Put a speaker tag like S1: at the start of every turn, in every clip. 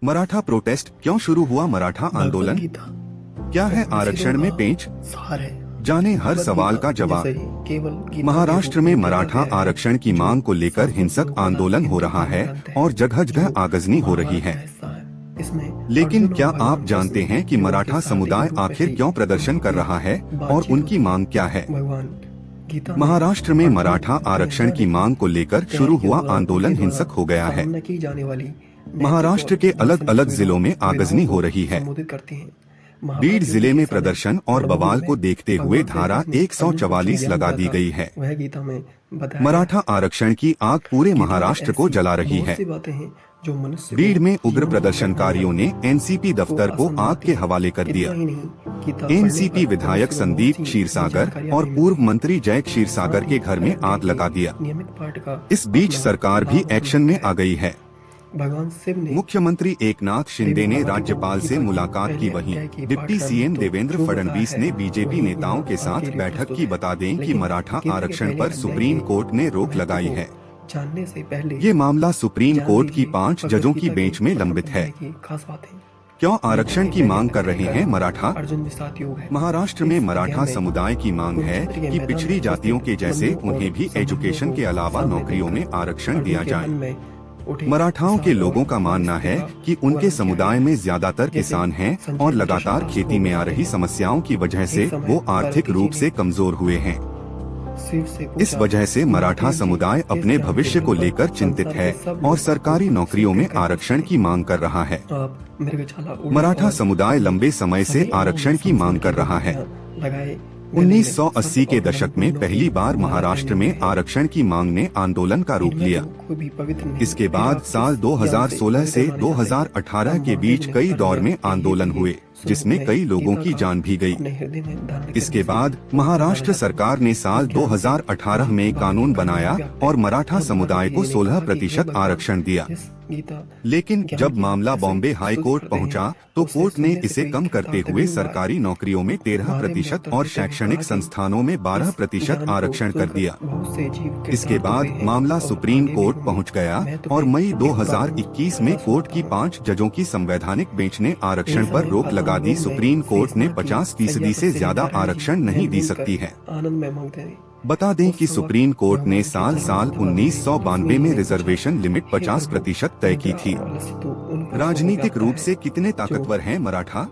S1: Maratha protest क्यों शुरू हुआ? मराठा आंदोलन क्या है? आरक्षण में पेंच? जाने हर सवाल का जवाब। महाराष्ट्र में मराठा आरक्षण की मांग को लेकर हिंसक आंदोलन हो रहा है और जगह जगह आगजनी हो रही है। लेकिन क्या आप जानते हैं कि मराठा समुदाय आखिर क्यों प्रदर्शन कर रहा है और उनकी मांग क्या है? महाराष्ट्र में मराठा आरक्षण की मांग को लेकर शुरू हुआ आंदोलन हिंसक हो गया है। महाराष्ट्र के अलग अलग जिलों में आगजनी हो रही है। बीड जिले में प्रदर्शन और बवाल को देखते हुए धारा 144 लगा दी गई है। मराठा आरक्षण की आग पूरे महाराष्ट्र को जला रही है। बीड में उग्र प्रदर्शनकारियों ने एनसीपी दफ्तर को आग के हवाले कर दिया। एनसीपी विधायक संदीप क्षीरसागर और पूर्व मंत्री जय क्षीरसागर के घर में आग लगा दिया। इस बीच सरकार भी एक्शन में आ गई है। मुख्यमंत्री एकनाथ शिंदे ने राज्यपाल से मुलाकात की, वहीं डिप्टी सीएम देवेंद्र फडणवीस ने बीजेपी नेताओं के साथ बैठक की। बता दें कि मराठा आरक्षण पर सुप्रीम कोर्ट ने रोक लगाई है। ये मामला सुप्रीम कोर्ट की 5 जजों की बेंच में लंबित है। क्यों आरक्षण की मांग कर रहे हैं मराठा? महाराष्ट्र में मराठा समुदाय की मांग है कि पिछड़ी जातियों के जैसे उन्हें भी एजुकेशन के अलावा नौकरियों में आरक्षण दिया जाए। मराठाओं के लोगों का मानना है कि उनके समुदाय में ज्यादातर किसान हैं और लगातार खेती में आ रही समस्याओं की वजह से वो आर्थिक रूप से कमजोर हुए हैं। इस वजह से मराठा समुदाय अपने भविष्य को लेकर चिंतित है और सरकारी नौकरियों में आरक्षण की मांग कर रहा है। मराठा समुदाय लंबे समय से आरक्षण की मांग कर रहा है। 1980 के दशक में पहली बार महाराष्ट्र में आरक्षण की मांग ने आंदोलन का रूप लिया। इसके बाद साल 2016 से 2018 के बीच कई दौर में आंदोलन हुए, जिसमें कई लोगों की जान भी गई। इसके बाद महाराष्ट्र सरकार ने साल 2018 में कानून बनाया और मराठा समुदाय को 16% आरक्षण दिया। लेकिन जब मामला बॉम्बे हाई कोर्ट पहुंचा, तो कोर्ट ने इसे कम करते हुए सरकारी नौकरियों में 13% और शैक्षणिक संस्थानों में 12% आरक्षण कर दिया। इसके बाद मामला सुप्रीम कोर्ट पहुंच गया और मई 2021 में कोर्ट की 5 जजों की संवैधानिक बेंच ने आरक्षण पर रोक लगा दी। सुप्रीम कोर्ट ने 50% से ज्यादा आरक्षण नहीं दी सकती है। बता दें कि सुप्रीम कोर्ट ने साल 1992 में रिजर्वेशन लिमिट 50% तय की थी। राजनीतिक रूप से कितने ताकतवर हैं मराठा?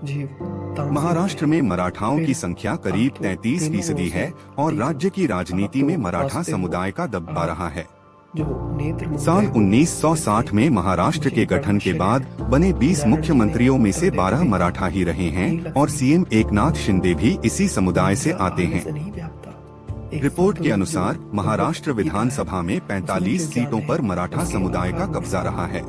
S1: महाराष्ट्र में मराठाओं की संख्या करीब 33% है और राज्य की राजनीति में मराठा समुदाय का दबदबा रहा है। साल 1960 में महाराष्ट्र के गठन के बाद बने 20 मुख्यमंत्रियों में से 12 मराठा ही रहे हैं और सीएम एकनाथ शिंदे भी इसी समुदाय से आते हैं। रिपोर्ट के अनुसार महाराष्ट्र विधानसभा में 45 सीटों पर मराठा समुदाय का कब्जा रहा है।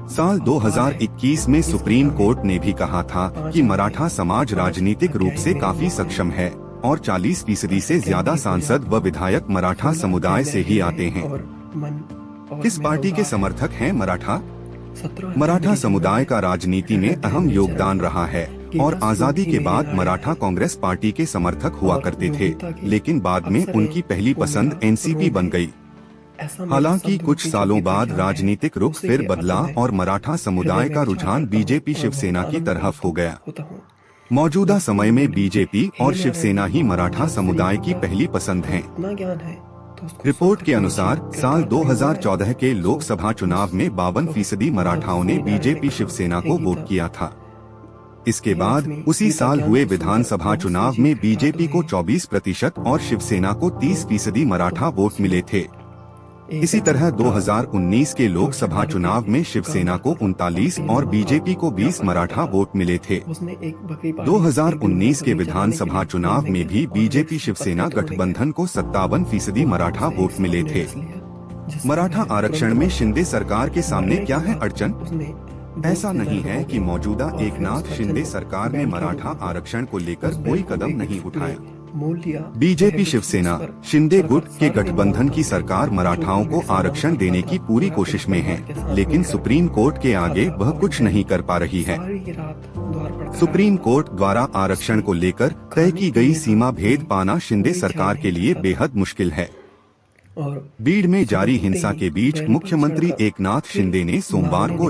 S1: साल 2021 में सुप्रीम कोर्ट ने भी कहा था कि मराठा समाज राजनीतिक रूप से काफी सक्षम है और 40% से ज्यादा सांसद व विधायक मराठा समुदाय से ही आते हैं। किस पार्टी के समर्थक हैं मराठा? मराठा समुदाय का राजनीति में अहम योगदान रहा है और आजादी के बाद मराठा कांग्रेस पार्टी के समर्थक हुआ करते थे, लेकिन बाद में उनकी पहली पसंद एनसीपी बन गई। हालांकि कुछ सालों बाद राजनीतिक रुख फिर बदला और मराठा समुदाय का रुझान बीजेपी शिवसेना की तरफ हो गया। मौजूदा समय में बीजेपी और शिवसेना ही मराठा समुदाय की पहली पसंद हैं। रिपोर्ट के अनुसार साल 2014 के लोकसभा चुनाव में 52% मराठाओं ने बीजेपी शिवसेना को वोट किया था। इसके बाद उसी साल हुए विधानसभा चुनाव में बीजेपी को 24% और शिवसेना को 30% मराठा वोट मिले थे। इसी तरह 2019 के लोकसभा चुनाव में शिवसेना को 39 और बीजेपी को 20 मराठा वोट मिले थे। 2019 के विधानसभा चुनाव में भी बीजेपी शिवसेना गठबंधन को 57% मराठा वोट मिले थे। मराठा आरक्षण में शिंदे सरकार के सामने क्या है अड़चन? ऐसा नहीं है कि मौजूदा एकनाथ शिंदे सरकार ने मराठा आरक्षण को लेकर कोई कदम नहीं उठाया। बीजेपी शिवसेना शिंदे गुट के गठबंधन की सरकार मराठाओं को आरक्षण देने की पूरी कोशिश में है, लेकिन सुप्रीम कोर्ट के आगे वह कुछ नहीं कर पा रही है। सुप्रीम कोर्ट द्वारा आरक्षण को लेकर तय की गई सीमा भेद पाना शिंदे सरकार के लिए बेहद मुश्किल है। बीड में जारी हिंसा के बीच मुख्यमंत्री एकनाथ शिंदे ने सोमवार को